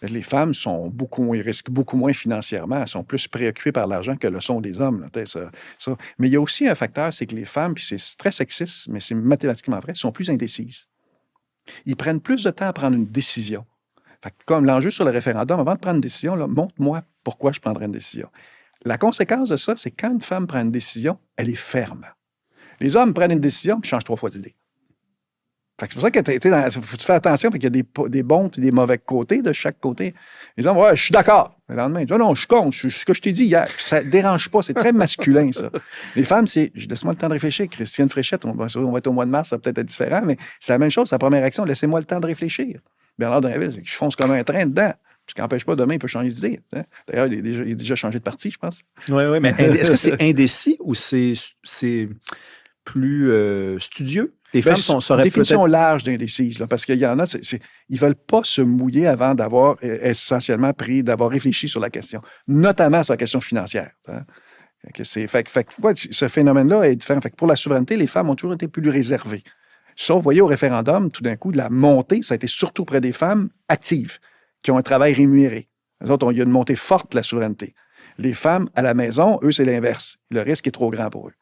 Les femmes risquent beaucoup moins financièrement. Elles sont plus préoccupées par l'argent que le sont les hommes. Là, ça. Mais il y a aussi un facteur, c'est que les femmes, puis c'est très sexiste, mais c'est mathématiquement vrai, sont plus indécises. Ils prennent plus de temps à prendre une décision. Fait que comme l'enjeu sur le référendum, avant de prendre une décision, là, montre-moi pourquoi je prendrais une décision. La conséquence de ça, c'est que quand une femme prend une décision, elle est ferme. Les hommes prennent une décision et changent 3 fois d'idée. C'est pour ça que faut tu fais attention, qu'il y a des bons et des mauvais côtés de chaque côté. Les hommes, ouais, je suis d'accord. Le lendemain, ils disent, non, je suis contre, ce que je t'ai dit hier. Ça ne dérange pas, c'est très masculin, ça. Les femmes, c'est, laisse-moi le temps de réfléchir. Christiane Fréchette, on va être au mois de mars, ça va peut-être être différent, mais c'est la même chose, sa première action, laissez-moi le temps de réfléchir. Bernard Drinville, il fonce comme un train dedans. Ce qui n'empêche pas, demain, il peut changer d'idée. Hein? D'ailleurs, il a déjà changé de parti, je pense. Oui, mais est-ce que c'est indécis ou c'est plus studieux? Les femmes seraient définition large d'indécises, parce qu'il y en a, ils ne veulent pas se mouiller avant d'avoir essentiellement d'avoir réfléchi sur la question, notamment sur la question financière. Hein. Ce phénomène-là est différent. Pour la souveraineté, les femmes ont toujours été plus réservées. Sauf, vous voyez, au référendum, tout d'un coup, de la montée, ça a été surtout près des femmes actives, qui ont un travail rémunéré. Les autres, il y a une montée forte de la souveraineté. Les femmes à la maison, eux, c'est l'inverse. Le risque est trop grand pour eux.